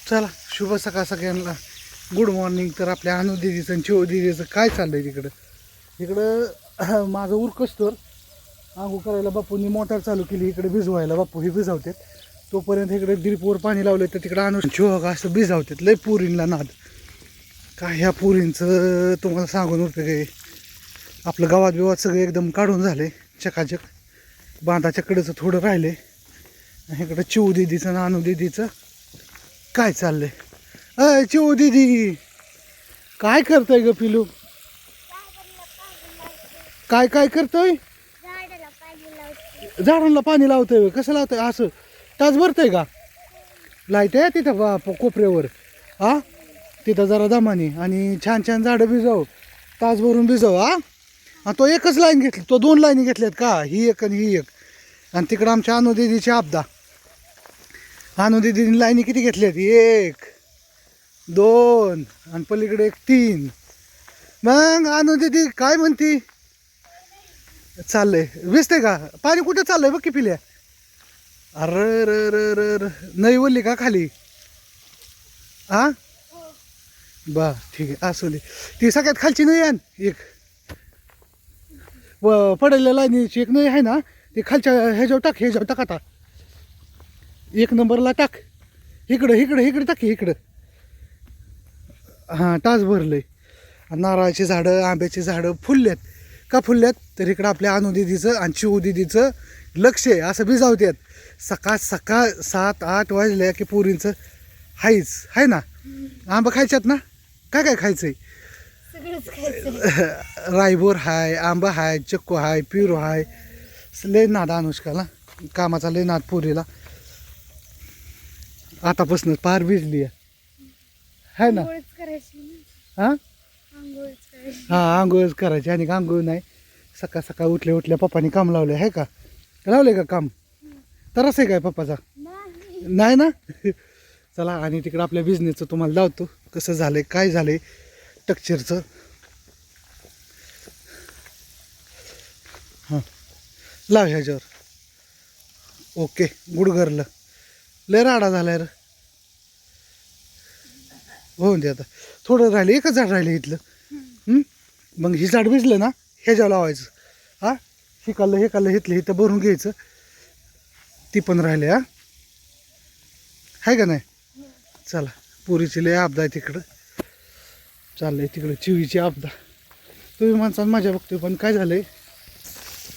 चला शुभ सकाळ सगळ्यांना. Good morning. तर आपल्या अनु दिदीचं आणि चिव दिदीचं काय चाललंय तिकडं माझं उरकस तर आंघोळ करायला बापूंनी मोटार चालू केली इकडे भिजवायला. बापू हे भिजवतात तोपर्यंत इकडे ड्रीपवर पाणी लावलं तर तिकडं अनु चिव असं भिजवतात. लय पुरींला नाद. काय ह्या पुरींचं तुम्हाला सांगून उपयोग आहे. आपलं गावात बिवात सगळं एकदम काढून झाले चकाचक. बांधाच्या कडेचं थोडं राहिले. इकडं चिव दिदीचं आणि अनु दिदीचं काय चाललंय. अय चिव दिदी काय करतोय ग पिलू. काय काय करतोय. झाडांना पाणी लावतोय. कसं लावतोय. असं तास भरतोय का. लाईट आहे तिथं कोपऱ्यावर. हा तिथं जरा दमाने आणि छान छान झाडं भिजव. तास भरून भिजव. हा तो एकच लाईन घेतली. तो 2 लाईनी घेतल्यात का. ही एक आणि ही एक. आणि तिकडं आमच्या अनु दिदीची आपदा. अनु दिदीने लाईनी किती घेतल्यात. 1 2 आणि पलीकडे 1 3. मग अनु दिदी काय म्हणती. चाललंय भिजते का. पाणी कुठे चाललंय बघ की पिल्या. अरे र र र नाही बोलली का खाली. हा बा ठीक आहे असू दे. ती सगळ्यात खालची नाही आण एक पडलेल्या लाईनीची एक नाही आहे ना. ती खालच्या ह्याच्यावर टाक. ह्याच्यावर टाक आता 1 नंबरला टाक. इकडं इकडं इकडे टाक इकडं. हां तास भरलंय. नारळाची झाडं आंब्याची झाडं फुलल्यात का. फुलल्यात तर इकडं आपल्या अनु दिदीचं आणि चिव दिदीचं लक्ष आहे. असं भिजावतात. सकाळ 7-8 वाजल्या की पोरींचं हायच आहे ना. आंबा खायच्यात ना. काय काय खायचंय. रायबोर हाय आंबा हाय चक्कू हाय पिरो हाय. लय नाद अनुष्काला कामाचा लय नाद पोरीला. आतापासून पार भिजली आहे ना. हां हां आंघोळच करायची. आणि आंघोळ नाही सकाळ सकाळ उठल्या पप्पानी काम लावले आहे का. लावले का काम. तरच आहे काय पप्पाचा नाही ना. चला आणि तिकडं आपल्या बिझनेसचं तुम्हाला लावतो कसं झालंय काय झालंय टेक्स्चरचं. हां लाव ह्याच्यावर. Okay good girl. लय राडा झालाय रे. होऊन दे आता. थोडं राहिले. एकच झाड राहिले इथलं. मग ही झाड भिजलं ना ह्याच्यावर लावायचं. हा हे काढलं इथलं इथं भरून घ्यायचं. ती पण राहिले. हा आहे का नाही. चला पुरीची लय आपदा आहे तिकडं. चाललंय तिकडं चिवीची आपदा. तुम्ही माणसात माझ्या बघतोय पण काय झालंय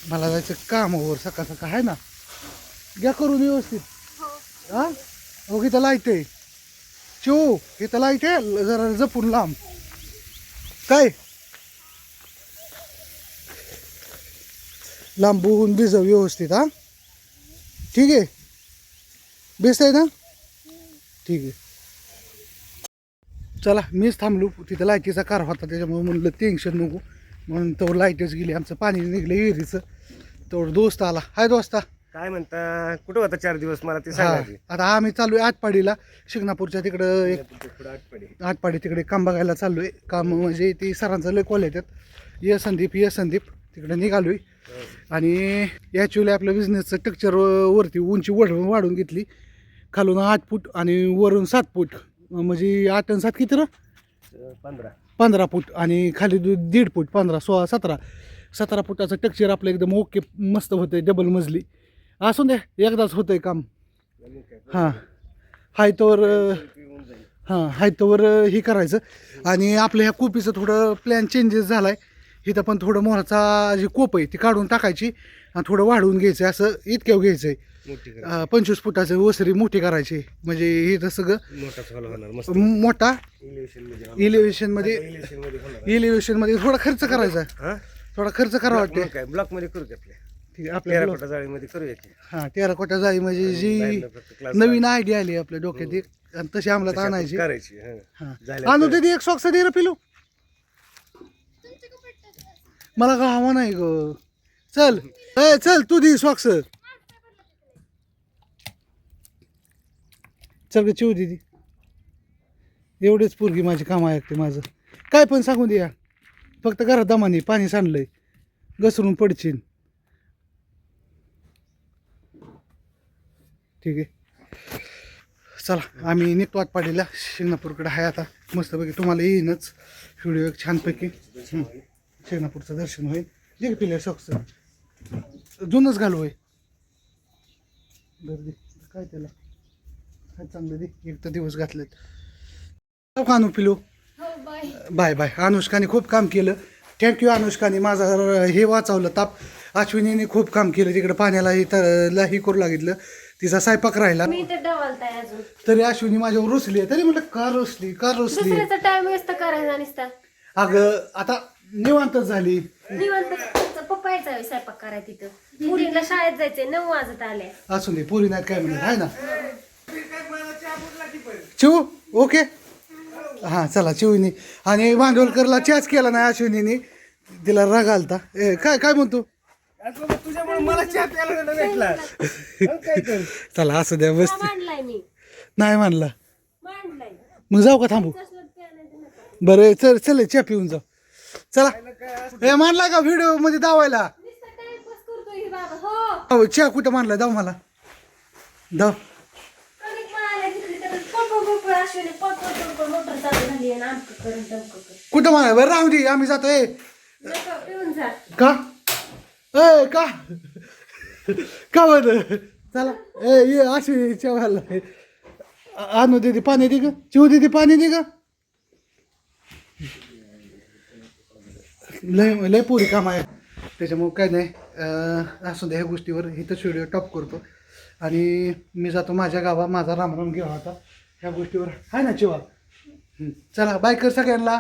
मला जायचं कामावर सकाळ सकाळ आहे ना. घ्या करून व्यवस्थित. हा हो इथं लाईट आहे. चिव इथं लाईट आहे जरा जपून लांब. काय लांबून भिजव व्यवस्थित. हा ठीक आहे बेस्ट आहे ना. ठीक आहे चला मीच थांबलो. तिथं लाईटीचा कार होता त्याच्यामुळे म्हणलं टेन्शन नको म्हणून तो लाईटच गेली. आमचं पाणी निघलं विहिरीचं. तेवढं दोस्त आला. हाय दोस्ता काय म्हणता. कुठं होता 4 दिवस मला ते सांगायचे. आता आम्ही चालू आहे आटपाडीला. शिंगणापूरच्या तिकडं एक आटपाडी तिकडे काम बघायला चाललो आहे. काम म्हणजे ती सरांचं लय कॉल येतात. ये संदीप तिकडे निघालो आहे. आणि ॲक्च्युली आपल्या बिझनेसचं टेक्स्चर वरती उंची वाढून घेतली. खालून 8 फूट आणि वरून 7 फूट म्हणजे 8 आणि 7 किती र 15 फूट आणि खाली 1.5 फूट 15 16 17 फुटाचं टेक्स्चर आपलं एकदम ओके मस्त होतंय. डबल मजली असून दे एकदाच होतंय काम. हां हायतोवर हे करायचं. आणि आपलं ह्या कोपीचं थोडं प्लॅन चेंजेस झाला आहे. इथं पण थोडं मोहराचा जी कोप आहे ती काढून टाकायची आणि थोडं वाढवून घ्यायचं. असं इतक्या घ्यायचं आहे. 25 फुटाचं वसरी मोठी करायची म्हणजे इथं सगळं मोठा इलेव्हेशनमध्ये थोडा खर्च करायचा. थोडा खर्च करावा वाटतं. काय ब्लॉक मध्ये करू घेतले. ठीक आहे आपल्या 13 जाळीमध्ये करू घेतले. हां 13 कोटा जाळी म्हणजे जी नवीन आयडिया आली आपल्या डोक्यात एक आणि तशी अंमलात आणायची करायची. हां आणू दे. एक सॉक्स दे रे पिलू. मला का हवा नाही ग. चल तू दे सॉक्स. चल ग चिव दिदी. एवढेच पोरगी माझी काम ऐकते माझं. काय पण सांगून द्या. फक्त घरात दमाने पाणी सांडलंय घसरून पडशील. ठीक आहे चला आम्ही निघतो आटपाडीला शिंगणापूरकडे आहे आता मस्तपैकी तुम्हाला येईनच व्हिडिओ एक छानपैकी शिंगणापूरचं दर्शन होईल जे पिल्या सॉक्स जुनच घालू होय बरं दे काय त्याला काय चांगलं दे एक तर दिवस घातलेत जाऊ का आणू पिलू बाय बाय अनुष्काने खूप काम केलं थँक्यू अनुष्काने माझा हे वाचवलं ताप अश्विनीने खूप काम केलं तिकडे पाण्याला हे करू लागितलं तिचा स्वयंपाक राहिला मी तर डवालताय अजून तरी अश्विनी माझ्यावर रुसली तरी म्हटलं का रुसली दुसऱ्याचा टाइम वेस्ट करायचा नुसता अगं आता निवांतच झाली निवांत पप्पा यायचा स्वयंपाक कराय तिथं मुलीला शाळेत जायचंय 9 वाजत आले असू दे पोरी नाही काय म्हणत आहे ना चिऊ ओके हां चला चिवनी आणि भांडवलकरला चॅच केला नाही अश्विनीने तिला राग आलता काय काय म्हणतो तुझ्यामुळे मला चहा प्यायला नाही भेटला काय कर चला असं द्या बस मांडलाय मी नाही म्हणला मांडलाय मग जाऊ का थांबू बरं चल चल चहा पिऊन जाऊ चला हे मानला का व्हिडिओ मध्ये दावायला टाइमपास करतोय बाबा हो हो चहा कुठं मानला दाव मला दाव कणिक मळायला घेतली तर पप्पा अश्विनी पप्पा मोटर चालू झाली आणि आमक करून दमक कर कुठं माना बरं राहू दे आम्ही जातोय नको पिऊन जा का ए का का बरं चला ए ये अशी चेवायला आणू दे पाणी दे ग चिव दे पाणी दे ग लय लय पुरी काम आहे त्याच्यामुळं काय नाही असू दे ह्या गोष्टीवर इथंच व्हिडिओ टॉप करतो आणि मी जातो माझ्या गावात माझा रामराम घेवा आता ह्या गोष्टीवर आहे ना चिवा चला बाय कर सगळ्यांना